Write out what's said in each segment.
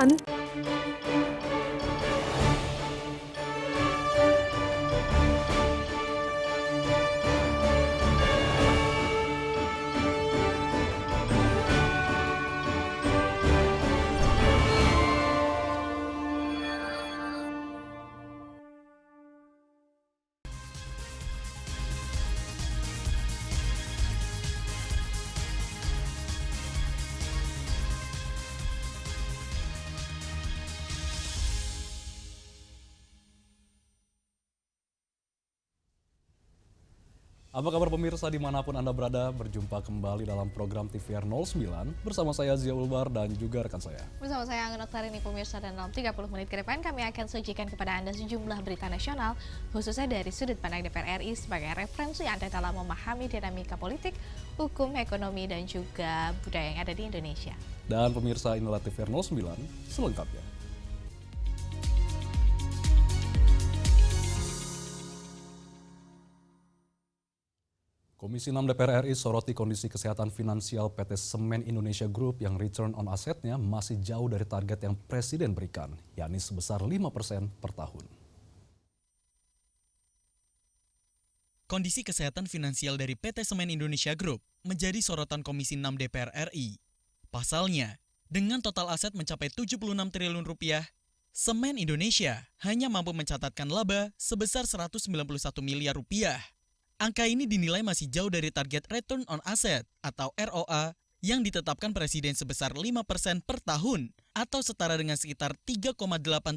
Fun. Apa kabar pemirsa dimanapun Anda berada, berjumpa kembali dalam program TVR 09 bersama saya Zia Ulbar dan juga rekan saya. Bersama saya Anggun Oktarini pemirsa, dan dalam 30 menit ke depan kami akan sajikan kepada Anda sejumlah berita nasional khususnya dari sudut pandang DPR RI sebagai referensi Anda dalam memahami dinamika politik, hukum, ekonomi, dan juga budaya yang ada di Indonesia. Dan pemirsa, inilah TVR 09 selengkapnya. Komisi 6 DPR RI soroti kondisi kesehatan finansial PT Semen Indonesia Group yang return on assetnya masih jauh dari target yang Presiden berikan, yakni sebesar 5% per tahun. Kondisi kesehatan finansial dari PT Semen Indonesia Group menjadi sorotan Komisi 6 DPR RI. Pasalnya, dengan total aset mencapai 76 triliun rupiah, Semen Indonesia hanya mampu mencatatkan laba sebesar 191 miliar rupiah. Angka ini dinilai masih jauh dari target Return on Asset atau ROA yang ditetapkan Presiden sebesar 5% per tahun atau setara dengan sekitar 3,8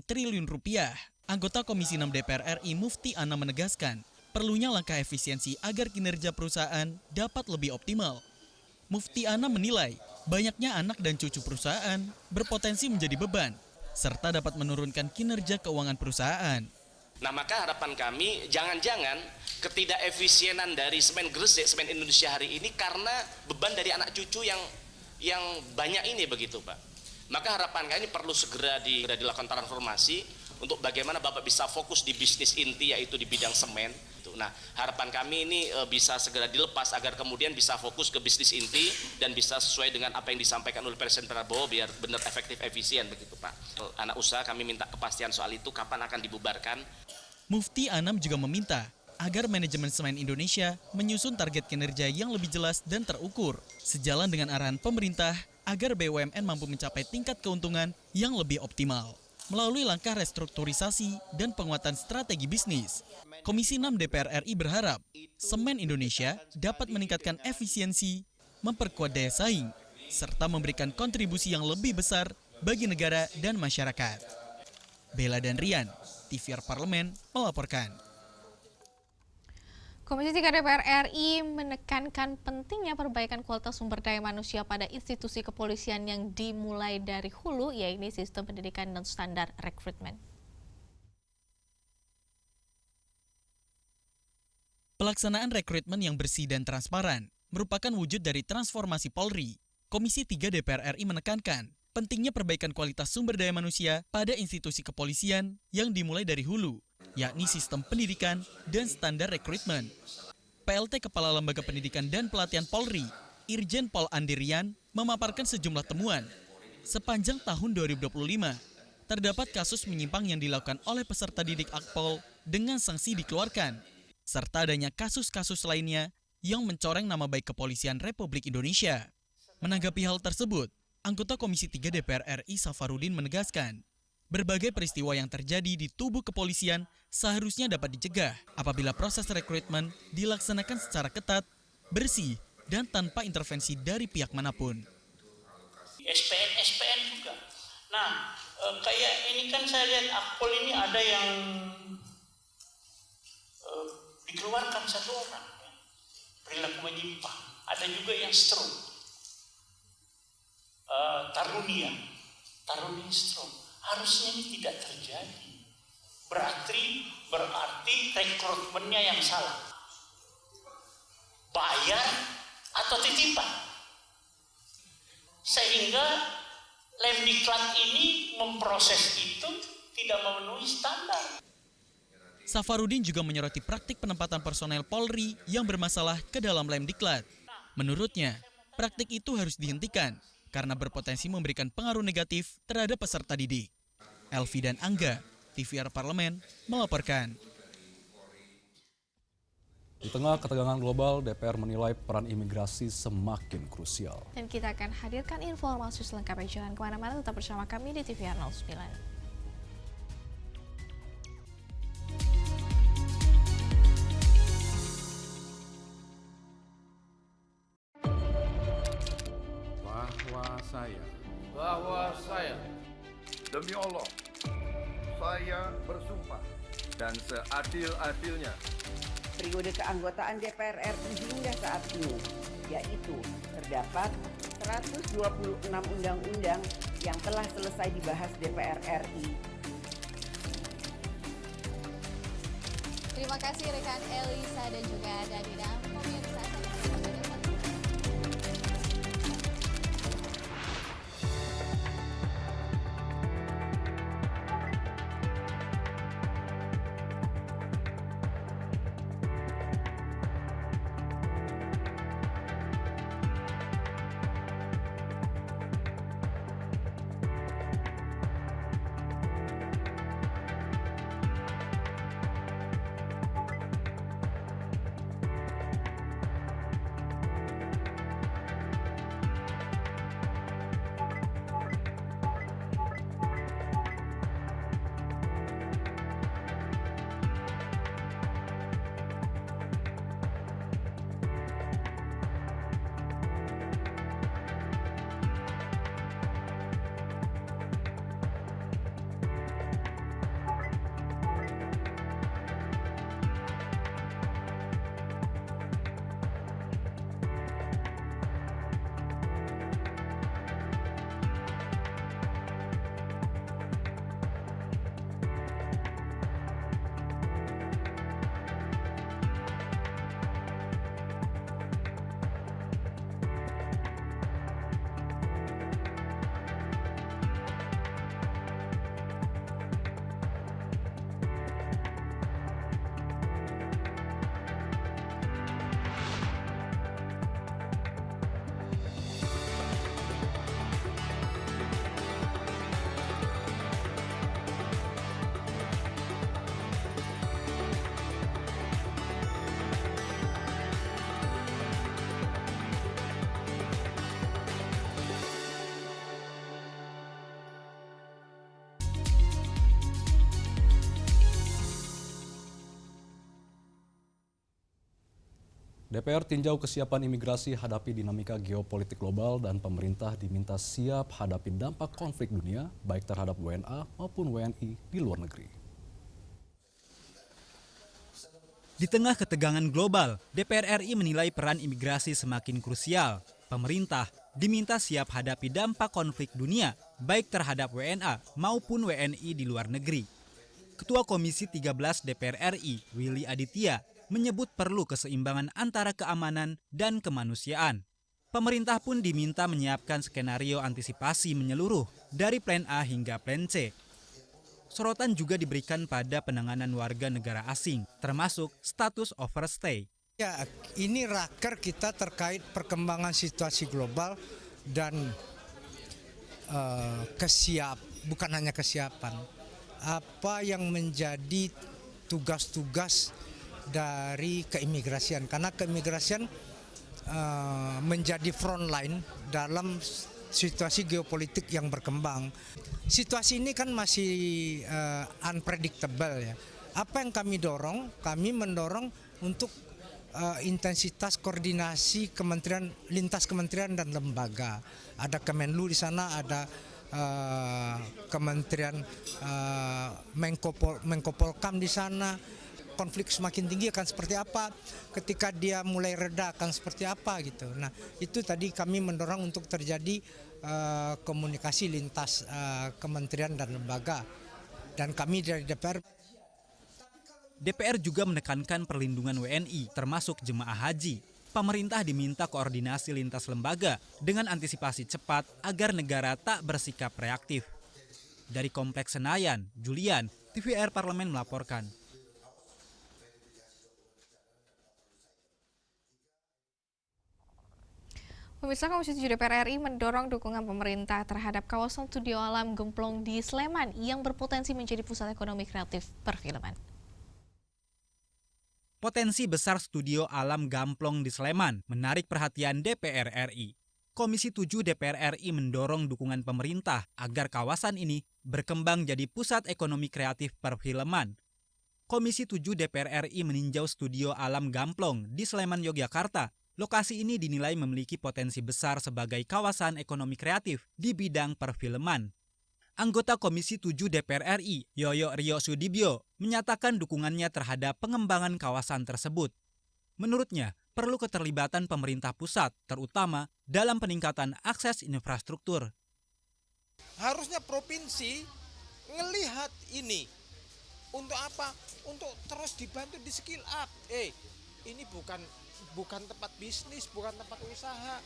triliun rupiah. Anggota Komisi 6 DPR RI Mufti Ana menegaskan, perlunya langkah efisiensi agar kinerja perusahaan dapat lebih optimal. Mufti Ana menilai, banyaknya anak dan cucu perusahaan berpotensi menjadi beban, serta dapat menurunkan kinerja keuangan perusahaan. Nah, maka harapan kami jangan-jangan ketidakefisienan dari Semen Gresik, Semen Indonesia hari ini karena beban dari anak cucu yang banyak ini begitu, Pak. Maka harapan kami perlu segera dilakukan transformasi untuk bagaimana Bapak bisa fokus di bisnis inti yaitu di bidang semen. Nah, harapan kami ini bisa segera dilepas agar kemudian bisa fokus ke bisnis inti dan bisa sesuai dengan apa yang disampaikan oleh Presiden Prabowo biar benar efektif efisien begitu, Pak. Anak usaha kami minta kepastian soal itu kapan akan dibubarkan. Mufti Anam juga meminta agar manajemen Semen Indonesia menyusun target kinerja yang lebih jelas dan terukur, sejalan dengan arahan pemerintah agar BUMN mampu mencapai tingkat keuntungan yang lebih optimal. Melalui langkah restrukturisasi dan penguatan strategi bisnis, Komisi 6 DPR RI berharap Semen Indonesia dapat meningkatkan efisiensi, memperkuat daya saing, serta memberikan kontribusi yang lebih besar bagi negara dan masyarakat. Bella dan Rian, TVR Parlemen melaporkan. Komisi 3 DPR RI menekankan pentingnya perbaikan kualitas sumber daya manusia pada institusi kepolisian yang dimulai dari hulu, yaitu sistem pendidikan dan standar rekrutmen. Pelaksanaan rekrutmen yang bersih dan transparan merupakan wujud dari transformasi Polri. Komisi 3 DPR RI menekankan pentingnya perbaikan kualitas sumber daya manusia pada institusi kepolisian yang dimulai dari hulu, yakni sistem pendidikan dan standar rekrutmen. PLT Kepala Lembaga Pendidikan dan Pelatihan Polri, Irjen Pol Andirian, memaparkan sejumlah temuan. Sepanjang tahun 2025, terdapat kasus menyimpang yang dilakukan oleh peserta didik Akpol dengan sanksi dikeluarkan, serta adanya kasus-kasus lainnya yang mencoreng nama baik kepolisian Republik Indonesia. Menanggapi hal tersebut, anggota Komisi 3 DPR RI Safarudin menegaskan, berbagai peristiwa yang terjadi di tubuh kepolisian seharusnya dapat dicegah apabila proses rekrutmen dilaksanakan secara ketat, bersih, dan tanpa intervensi dari pihak manapun. SPN juga. Nah, kayak ini kan saya lihat Akpol ini ada yang dikeluarkan satu orang, perilaku menyimpang. Ada juga yang stroke. Tarunia stroke. Harusnya ini tidak terjadi. Berarti rekrutmennya yang salah. Bayar atau titipan. Sehingga Lemdiklat ini memproses itu tidak memenuhi standar. Safarudin juga menyoroti praktik penempatan personel Polri yang bermasalah ke dalam Lemdiklat. Menurutnya, praktik itu harus dihentikan karena berpotensi memberikan pengaruh negatif terhadap peserta didik. Elvi dan Angga, TVR Parlemen, melaporkan. Di tengah ketegangan global, DPR menilai peran imigrasi semakin krusial. Dan kita akan hadirkan informasi selengkapnya. Jangan kemana-mana, tetap bersama kami di TVR 09. bahwa saya demi Allah, saya bersumpah dan seadil-adilnya periode keanggotaan DPR RI hingga saat ini, yaitu terdapat 126 undang-undang yang telah selesai dibahas DPR RI. Terima kasih rekan Elisa dan juga Danida. Pemirsa, DPR tinjau kesiapan imigrasi hadapi dinamika geopolitik global dan pemerintah diminta siap hadapi dampak konflik dunia baik terhadap WNA maupun WNI di luar negeri. Di tengah ketegangan global, DPR RI menilai peran imigrasi semakin krusial. Pemerintah diminta siap hadapi dampak konflik dunia baik terhadap WNA maupun WNI di luar negeri. Ketua Komisi 13 DPR RI, Willy Aditya, menyebut perlu keseimbangan antara keamanan dan kemanusiaan. Pemerintah pun diminta menyiapkan skenario antisipasi menyeluruh dari plan A hingga plan C. Sorotan juga diberikan pada penanganan warga negara asing, termasuk status overstay. Ya, ini raker kita terkait perkembangan situasi global dan bukan hanya kesiapan. Apa yang menjadi tugas-tugas dari keimigrasian, karena keimigrasian menjadi frontline dalam situasi geopolitik yang berkembang. Situasi ini kan masih unpredictable ya. Apa yang kami dorong? Kami mendorong untuk intensitas koordinasi kementerian, lintas kementerian dan lembaga. Ada Kemenlu di sana, ada Kementerian Menko Polkam di sana. Konflik semakin tinggi akan seperti apa, ketika dia mulai reda akan seperti apa gitu. Nah, itu tadi kami mendorong untuk terjadi komunikasi lintas kementerian dan lembaga. Dan kami dari DPR juga menekankan perlindungan WNI termasuk jemaah haji. Pemerintah diminta koordinasi lintas lembaga dengan antisipasi cepat agar negara tak bersikap reaktif. Dari Kompleks Senayan, Julian, TVR Parlemen melaporkan. Pemirsa, Komisi 7 DPR RI mendorong dukungan pemerintah terhadap kawasan studio alam Gemplong di Sleman yang berpotensi menjadi pusat ekonomi kreatif perfilman. Potensi besar studio alam Gamplong di Sleman menarik perhatian DPR RI. Komisi 7 DPR RI mendorong dukungan pemerintah agar kawasan ini berkembang jadi pusat ekonomi kreatif perfilman. Komisi 7 DPR RI meninjau studio alam Gamplong di Sleman, Yogyakarta. Lokasi ini dinilai memiliki potensi besar sebagai kawasan ekonomi kreatif di bidang perfilman. Anggota Komisi 7 DPR RI, Yoyo Rio Sudibyo, menyatakan dukungannya terhadap pengembangan kawasan tersebut. Menurutnya, perlu keterlibatan pemerintah pusat, terutama dalam peningkatan akses infrastruktur. Harusnya provinsi ngelihat ini. Untuk apa? Untuk terus dibantu di skill up. Ini bukan tempat bisnis, bukan tempat usaha,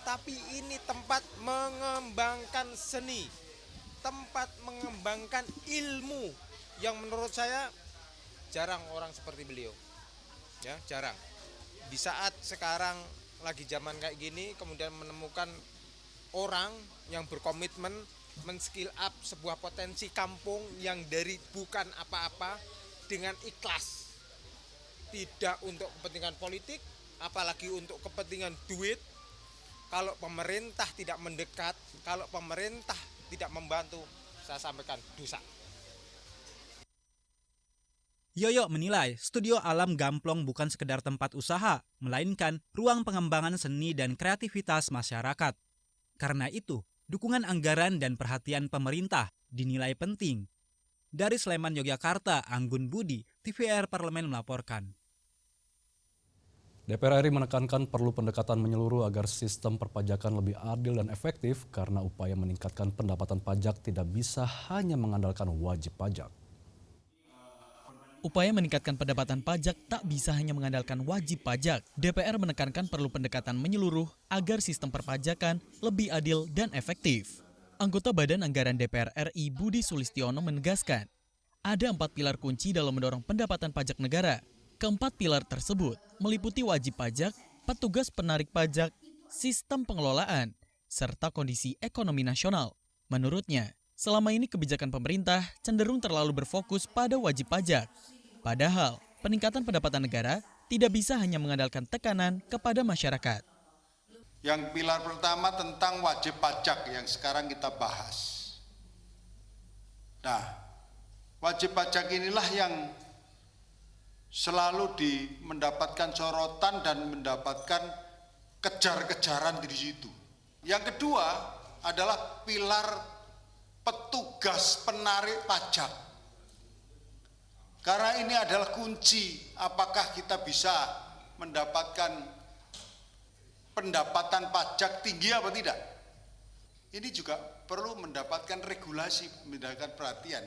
tapi ini tempat mengembangkan seni, tempat mengembangkan ilmu yang menurut saya jarang orang seperti beliau. Ya, jarang. Di saat sekarang lagi zaman kayak gini, kemudian menemukan orang yang berkomitmen men-skill up sebuah potensi kampung yang dari bukan apa-apa dengan ikhlas. Tidak untuk kepentingan politik, apalagi untuk kepentingan duit. Kalau pemerintah tidak mendekat, kalau pemerintah tidak membantu, saya sampaikan dosa. Yoyo menilai studio alam Gamplong bukan sekedar tempat usaha, melainkan ruang pengembangan seni dan kreativitas masyarakat. Karena itu, dukungan anggaran dan perhatian pemerintah dinilai penting. Dari Sleman, Yogyakarta, Anggun Budi, TVR Parlemen melaporkan. DPR RI menekankan perlu pendekatan menyeluruh agar sistem perpajakan lebih adil dan efektif karena upaya meningkatkan pendapatan pajak tidak bisa hanya mengandalkan wajib pajak. Upaya meningkatkan pendapatan pajak tak bisa hanya mengandalkan wajib pajak. DPR menekankan perlu pendekatan menyeluruh agar sistem perpajakan lebih adil dan efektif. Anggota Badan Anggaran DPR RI Budi Sulistiono menegaskan, ada 4 pilar kunci dalam mendorong pendapatan pajak negara. Keempat pilar tersebut meliputi wajib pajak, petugas penarik pajak, sistem pengelolaan, serta kondisi ekonomi nasional. Menurutnya, selama ini kebijakan pemerintah cenderung terlalu berfokus pada wajib pajak. Padahal, peningkatan pendapatan negara tidak bisa hanya mengandalkan tekanan kepada masyarakat. Yang pilar pertama tentang wajib pajak yang sekarang kita bahas. Nah, wajib pajak inilah yang selalu mendapatkan sorotan dan mendapatkan kejar-kejaran di situ. Yang kedua adalah pilar petugas penarik pajak. Karena ini adalah kunci apakah kita bisa mendapatkan pendapatan pajak tinggi apa tidak. Ini juga perlu mendapatkan regulasi, mendapatkan perhatian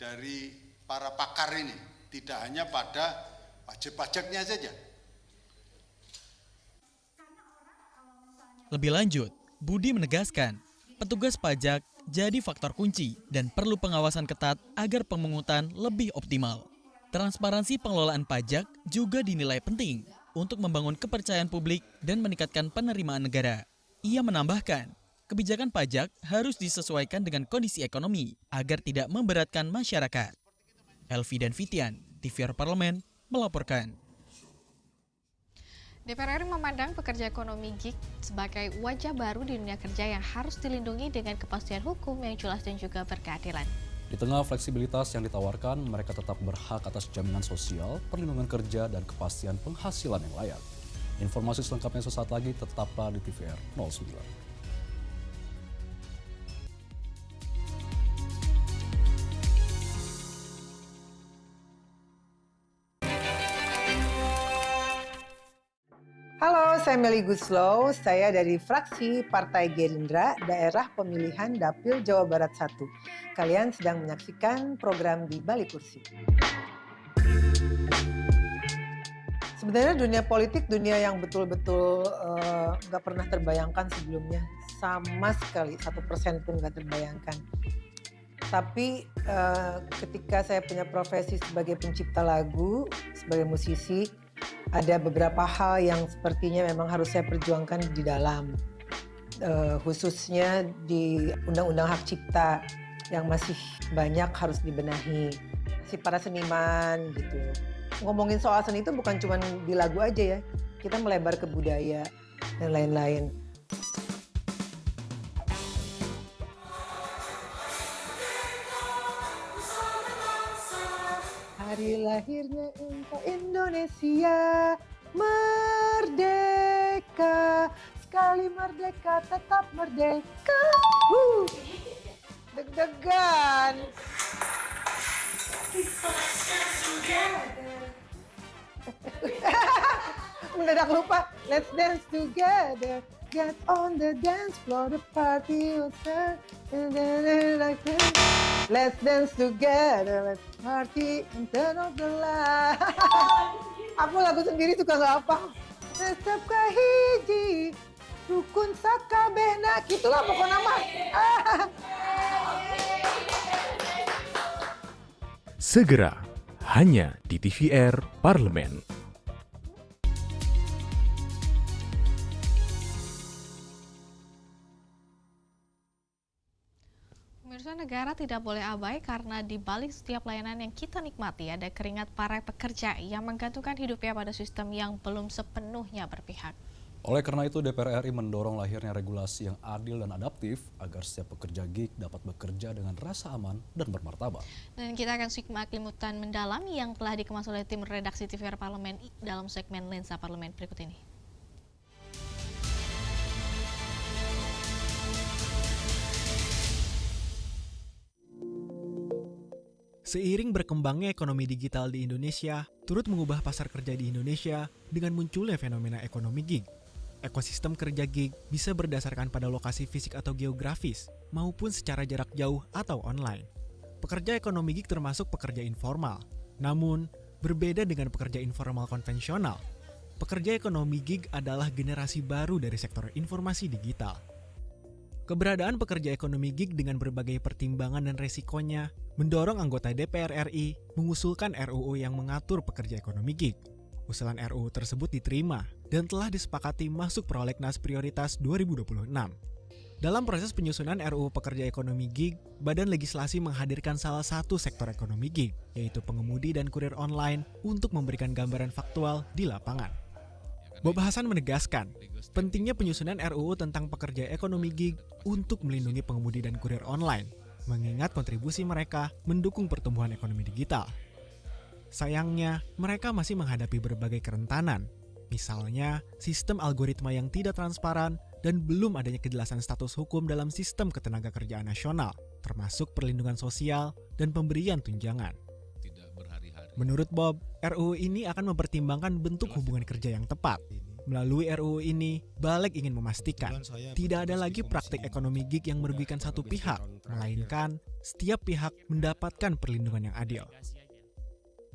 dari para pakar ini. Tidak hanya pada wajib pajaknya saja. Lebih lanjut, Budi menegaskan, petugas pajak jadi faktor kunci dan perlu pengawasan ketat agar pemungutan lebih optimal. Transparansi pengelolaan pajak juga dinilai penting untuk membangun kepercayaan publik dan meningkatkan penerimaan negara. Ia menambahkan, kebijakan pajak harus disesuaikan dengan kondisi ekonomi agar tidak memberatkan masyarakat. Elvi dan Fitian, TVR Parlemen, melaporkan. DPR RI memandang pekerja ekonomi gig sebagai wajah baru di dunia kerja yang harus dilindungi dengan kepastian hukum yang jelas dan juga berkeadilan. Di tengah fleksibilitas yang ditawarkan, mereka tetap berhak atas jaminan sosial, perlindungan kerja, dan kepastian penghasilan yang layak. Informasi selengkapnya sesaat lagi, tetaplah di TVR 09. Halo, saya Meli Guslow, saya dari fraksi Partai Gerindra, daerah pemilihan Dapil Jawa Barat 1. Kalian sedang menyaksikan program Di Balik Kursi. Sebenarnya dunia politik, dunia yang betul-betul nggak pernah terbayangkan sebelumnya. Sama sekali, 1% pun nggak terbayangkan. Tapi ketika saya punya profesi sebagai pencipta lagu, sebagai musisi, ada beberapa hal yang sepertinya memang harus saya perjuangkan di dalam, khususnya di Undang-Undang Hak Cipta yang masih banyak harus dibenahi. Si para seniman gitu. Ngomongin soal seni itu bukan cuma di lagu aja ya, kita melebar ke budaya dan lain-lain. Hari lahirnya untuk Indonesia merdeka, sekali merdeka tetap merdeka. Deg-degan. Mendadak lupa. Let's dance together. Get on the dance floor, the party will start. Let's dance together, let's party and turn off the light. Aku lagu sendiri suka nggak apa. Tetap kahiji, rukun sakabehna, gitulah pokoknya mah. Segera, hanya di TVR Parlemen. Pemirsa, negara tidak boleh abai karena di balik setiap layanan yang kita nikmati ada keringat para pekerja yang menggantungkan hidupnya pada sistem yang belum sepenuhnya berpihak. Oleh karena itu, DPR RI mendorong lahirnya regulasi yang adil dan adaptif agar setiap pekerja gig dapat bekerja dengan rasa aman dan bermartabat. Dan kita akan simak liputan mendalam yang telah dikemas oleh tim redaksi TVR Parlemen dalam segmen Lensa Parlemen berikut ini. Seiring berkembangnya ekonomi digital di Indonesia, turut mengubah pasar kerja di Indonesia dengan munculnya fenomena ekonomi gig. Ekosistem kerja gig bisa berdasarkan pada lokasi fisik atau geografis, maupun secara jarak jauh atau online. Pekerja ekonomi gig termasuk pekerja informal, namun berbeda dengan pekerja informal konvensional. Pekerja ekonomi gig adalah generasi baru dari sektor informasi digital. Keberadaan pekerja ekonomi gig dengan berbagai pertimbangan dan resikonya mendorong anggota DPR RI mengusulkan RUU yang mengatur pekerja ekonomi gig. Usulan RUU tersebut diterima dan telah disepakati masuk prolegnas prioritas 2026. Dalam proses penyusunan RUU pekerja ekonomi gig, Badan Legislasi menghadirkan salah satu sektor ekonomi gig, yaitu pengemudi dan kurir online untuk memberikan gambaran faktual di lapangan. Bob Hasan menegaskan, pentingnya penyusunan RUU tentang pekerja ekonomi gig untuk melindungi pengemudi dan kurir online, mengingat kontribusi mereka mendukung pertumbuhan ekonomi digital. Sayangnya, mereka masih menghadapi berbagai kerentanan, misalnya sistem algoritma yang tidak transparan dan belum adanya kejelasan status hukum dalam sistem ketenagakerjaan nasional, termasuk perlindungan sosial dan pemberian tunjangan. Menurut Bob, RUU ini akan mempertimbangkan bentuk hubungan kerja yang tepat. Melalui RUU ini, Balik ingin memastikan tidak ada lagi praktik ekonomi gig yang merugikan satu pihak, melainkan setiap pihak mendapatkan perlindungan yang adil.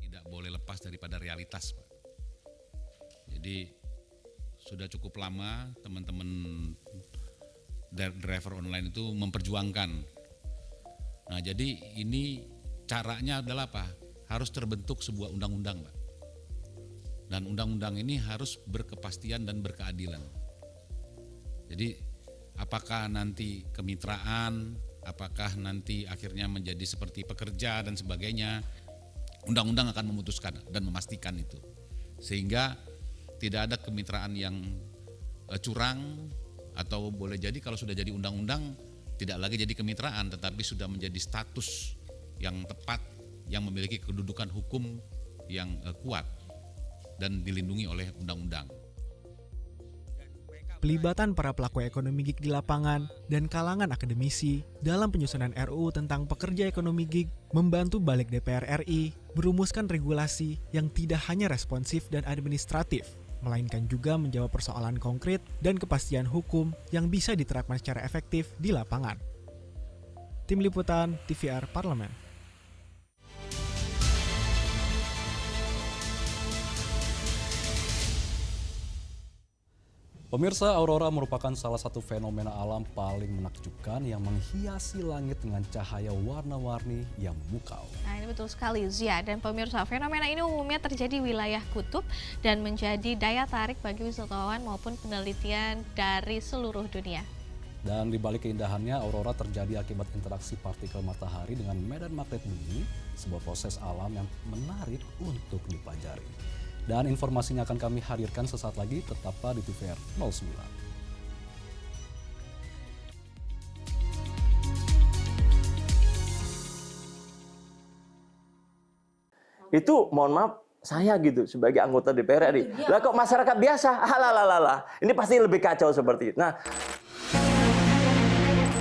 Tidak boleh lepas daripada realitas, Pak. Jadi sudah cukup lama teman-teman driver online itu memperjuangkan. Nah, jadi ini caranya adalah apa? Harus terbentuk sebuah undang-undang, Pak. Dan undang-undang ini harus berkepastian dan berkeadilan. Jadi apakah nanti kemitraan, apakah nanti akhirnya menjadi seperti pekerja dan sebagainya, undang-undang akan memutuskan dan memastikan itu. Sehingga tidak ada kemitraan yang curang, atau boleh jadi kalau sudah jadi undang-undang tidak lagi jadi kemitraan tetapi sudah menjadi status yang tepat yang memiliki kedudukan hukum yang kuat dan dilindungi oleh undang-undang. Pelibatan para pelaku ekonomi gig di lapangan dan kalangan akademisi dalam penyusunan RUU tentang pekerja ekonomi gig membantu Balik DPR RI merumuskan regulasi yang tidak hanya responsif dan administratif, melainkan juga menjawab persoalan konkret dan kepastian hukum yang bisa diterapkan secara efektif di lapangan. Tim Liputan TVR Parlemen. Pemirsa, aurora merupakan salah satu fenomena alam paling menakjubkan yang menghiasi langit dengan cahaya warna-warni yang memukau. Nah, ini betul sekali, Zia. Dan pemirsa, fenomena ini umumnya terjadi di wilayah kutub dan menjadi daya tarik bagi wisatawan maupun penelitian dari seluruh dunia. Dan di balik keindahannya, aurora terjadi akibat interaksi partikel matahari dengan medan magnet bumi, sebuah proses alam yang menarik untuk dipelajari. Dan informasinya akan kami hadirkan sesaat lagi, tetaplah di TVR 09. Itu mohon maaf, saya gitu sebagai anggota DPR RI. Lah kok masyarakat biasa? Alah, ini pasti lebih kacau seperti itu. Nah,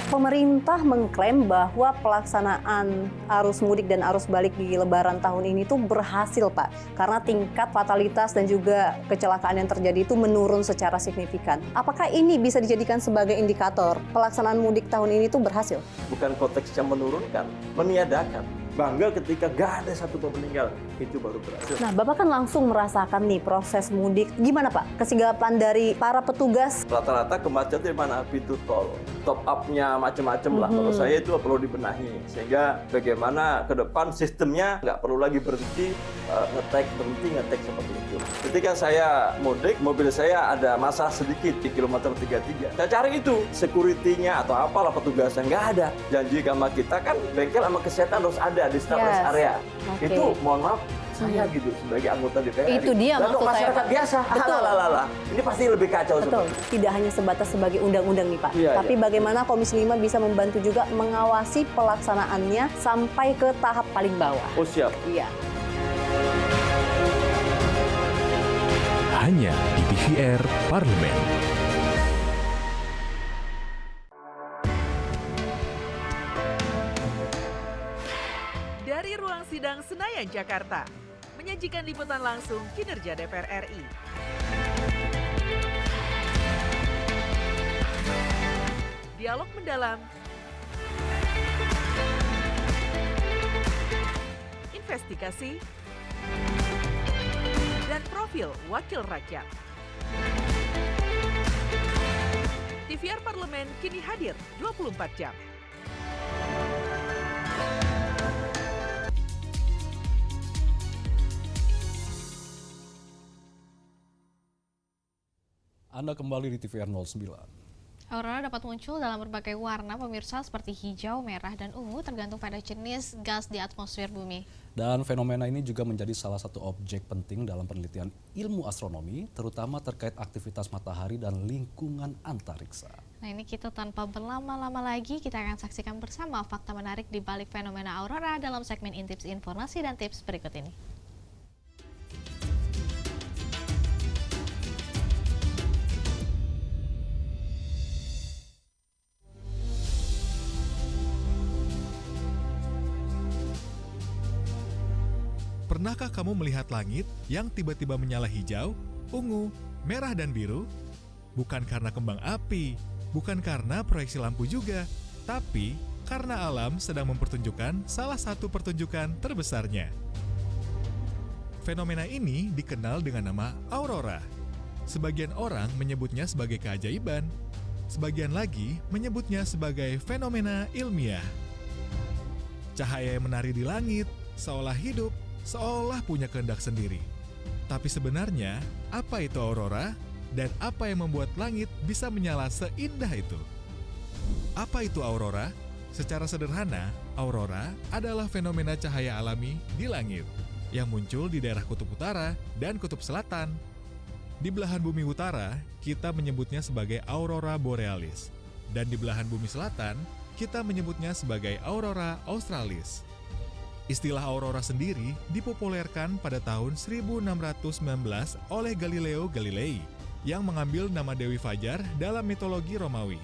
pemerintah mengklaim bahwa pelaksanaan arus mudik dan arus balik di Lebaran tahun ini tuh berhasil, Pak. Karena tingkat fatalitas dan juga kecelakaan yang terjadi itu menurun secara signifikan. Apakah ini bisa dijadikan sebagai indikator pelaksanaan mudik tahun ini tuh berhasil? bukan konteksnya menurunkan, meniadakan. Bangga ketika gak ada satu meninggal, itu baru berhasil. Nah, Bapak kan langsung merasakan nih proses mudik. Gimana Pak? Kesigapan dari para petugas? Rata-rata kemacetan di mana? Pintu tol, top up-nya macam-macam lah. Menurut saya itu perlu dibenahi. Sehingga bagaimana ke depan sistemnya nggak perlu lagi berhenti, ngetek seperti itu. Ketika saya mudik, mobil saya ada masalah sedikit di kilometer 33. Saya cari itu, security-nya atau apalah petugasnya, nggak ada. Janji sama kita kan bengkel sama kesehatan harus ada di setiap rest area. Okay. Itu mohon maaf, saya gitu sebagai anggota DPR. Itu dia lalu maksud masyarakat saya, Pak. biasa. Betul. Ini pasti lebih kacau. Betul. Tidak hanya sebatas sebagai undang-undang nih Pak. Iya, tapi bagaimana Komisi 5 bisa membantu juga mengawasi pelaksanaannya sampai ke tahap paling bawah. Oh siap. Iya. Hanya di TVR Parlemen. Dari ruang sidang Senayan, Jakarta, menyajikan liputan langsung kinerja DPR RI. Dialog mendalam, investigasi, dan profil wakil rakyat. TVR Parlemen kini hadir 24 jam. Anda kembali di TVR 09. Aurora dapat muncul dalam berbagai warna pemirsa seperti hijau, merah, dan ungu tergantung pada jenis gas di atmosfer bumi. Dan fenomena ini juga menjadi salah satu objek penting dalam penelitian ilmu astronomi, terutama terkait aktivitas matahari dan lingkungan antariksa. Nah, ini kita tanpa berlama-lama lagi, kita akan saksikan bersama fakta menarik di balik fenomena aurora dalam segmen Intips Informasi dan Tips berikut ini. Pernahkah kamu melihat langit yang tiba-tiba menyala hijau, ungu, merah, dan biru? Bukan karena kembang api, bukan karena proyeksi lampu juga, tapi karena alam sedang mempertunjukkan salah satu pertunjukan terbesarnya. Fenomena ini dikenal dengan nama aurora. Sebagian orang menyebutnya sebagai keajaiban, sebagian lagi menyebutnya sebagai fenomena ilmiah. Cahaya yang menari di langit, seolah hidup, seolah punya kehendak sendiri. Tapi sebenarnya, apa itu aurora dan apa yang membuat langit bisa menyala seindah itu? Apa itu aurora? Secara sederhana, aurora adalah fenomena cahaya alami di langit yang muncul di daerah kutub utara dan kutub selatan. Di belahan bumi utara, kita menyebutnya sebagai aurora borealis, dan di belahan bumi selatan, kita menyebutnya sebagai aurora australis. Istilah aurora sendiri dipopulerkan pada tahun 1619 oleh Galileo Galilei yang mengambil nama Dewi Fajar dalam mitologi Romawi.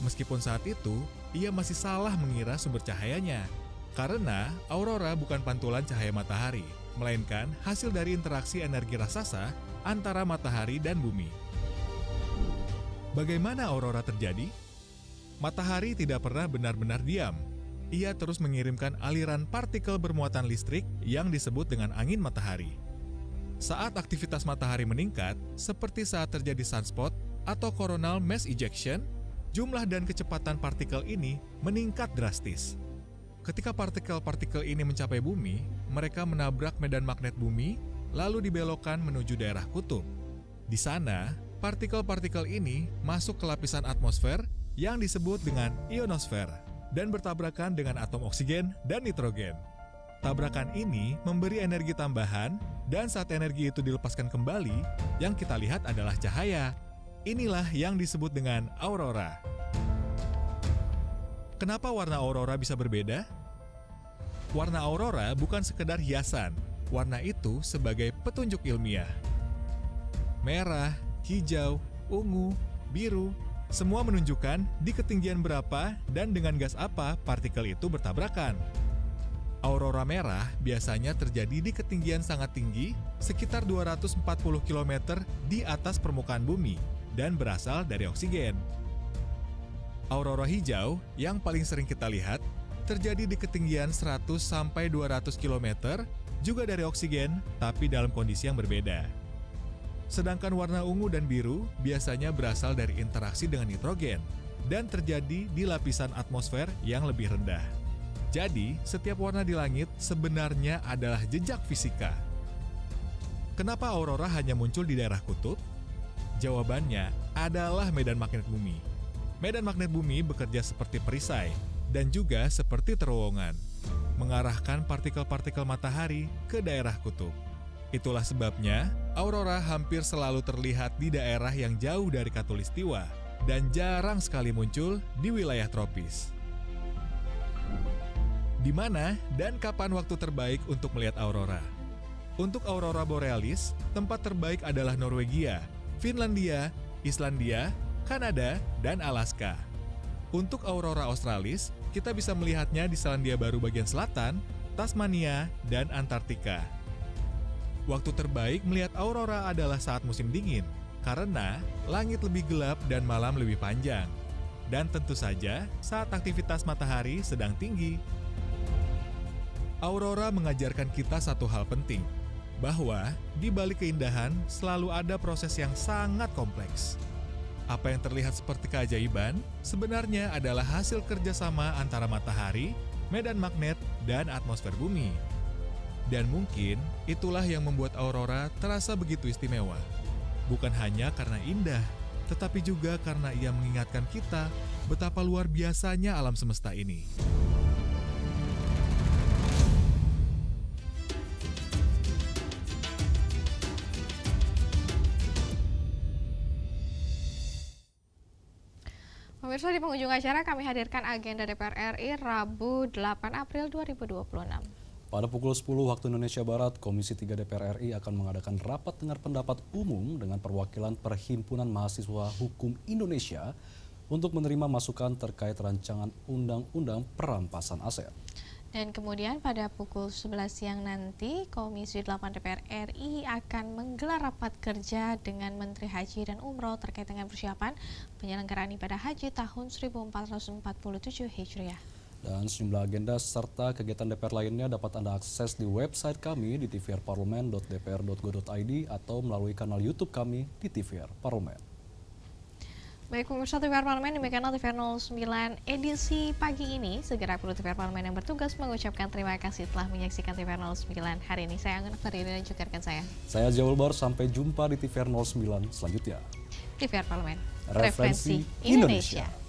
Meskipun saat itu, ia masih salah mengira sumber cahayanya, karena aurora bukan pantulan cahaya matahari, melainkan hasil dari interaksi energi raksasa antara matahari dan bumi. Bagaimana aurora terjadi? Matahari tidak pernah benar-benar diam. Ia terus mengirimkan aliran partikel bermuatan listrik yang disebut dengan angin matahari. Saat aktivitas matahari meningkat, seperti saat terjadi sunspot, atau coronal mass ejection, jumlah dan kecepatan partikel ini meningkat drastis. Ketika partikel-partikel ini mencapai bumi, mereka menabrak medan magnet bumi, lalu dibelokkan menuju daerah kutub. Di sana, partikel-partikel ini masuk ke lapisan atmosfer yang disebut dengan ionosfer dan bertabrakan dengan atom oksigen dan nitrogen. Tabrakan ini memberi energi tambahan, dan saat energi itu dilepaskan kembali, yang kita lihat adalah cahaya. Inilah yang disebut dengan aurora. Kenapa warna aurora bisa berbeda? Warna aurora bukan sekedar hiasan. Warna itu sebagai petunjuk ilmiah. Merah, hijau, ungu, biru, semua menunjukkan di ketinggian berapa dan dengan gas apa partikel itu bertabrakan. Aurora merah biasanya terjadi di ketinggian sangat tinggi, sekitar 240 km di atas permukaan bumi, dan berasal dari oksigen. Aurora hijau yang paling sering kita lihat terjadi di ketinggian 100-200 km, juga dari oksigen, tapi dalam kondisi yang berbeda. Sedangkan warna ungu dan biru biasanya berasal dari interaksi dengan nitrogen, dan terjadi di lapisan atmosfer yang lebih rendah. Jadi, setiap warna di langit sebenarnya adalah jejak fisika. Kenapa aurora hanya muncul di daerah kutub? Jawabannya adalah medan magnet bumi. Medan magnet bumi bekerja seperti perisai dan juga seperti terowongan, mengarahkan partikel-partikel matahari ke daerah kutub. Itulah sebabnya aurora hampir selalu terlihat di daerah yang jauh dari khatulistiwa dan jarang sekali muncul di wilayah tropis. Di mana dan kapan waktu terbaik untuk melihat aurora? Untuk aurora borealis, tempat terbaik adalah Norwegia, Finlandia, Islandia, Kanada, dan Alaska. Untuk aurora australis, kita bisa melihatnya di Selandia Baru bagian selatan, Tasmania, dan Antartika. Waktu terbaik melihat aurora adalah saat musim dingin, karena langit lebih gelap dan malam lebih panjang. Dan tentu saja saat aktivitas matahari sedang tinggi. Aurora mengajarkan kita satu hal penting, bahwa di balik keindahan selalu ada proses yang sangat kompleks. Apa yang terlihat seperti keajaiban sebenarnya adalah hasil kerjasama antara matahari, medan magnet, dan atmosfer bumi. Dan mungkin itulah yang membuat aurora terasa begitu istimewa. Bukan hanya karena indah, tetapi juga karena ia mengingatkan kita betapa luar biasanya alam semesta ini. Pemirsa, di penghujung acara kami hadirkan agenda DPR RI Rabu 8 April 2026. Pada pukul 10 waktu Indonesia Barat, Komisi 3 DPR RI akan mengadakan rapat dengar pendapat umum dengan perwakilan Perhimpunan Mahasiswa Hukum Indonesia untuk menerima masukan terkait rancangan Undang-Undang Perampasan Aset. Dan kemudian pada pukul 11 siang nanti, Komisi 8 DPR RI akan menggelar rapat kerja dengan Menteri Haji dan Umroh terkait dengan persiapan penyelenggaraan ibadah haji tahun 1447 Hijriah. Dan sejumlah agenda serta kegiatan DPR lainnya dapat Anda akses di website kami di tvrparlemen.dpr.go.id atau melalui kanal YouTube kami di TVR Parlemen. Baik pemirsa TVR Parlemen, demikianlah TVR 09 edisi pagi ini. Segera perlu TVR Parlemen yang bertugas mengucapkan terima kasih telah menyaksikan TVR 09 hari ini. Saya Anggun Fardina dan juga rekan saya. Saya Jaul Bar, sampai jumpa di TVR 09 selanjutnya. TVR Parlemen, Referensi Indonesia.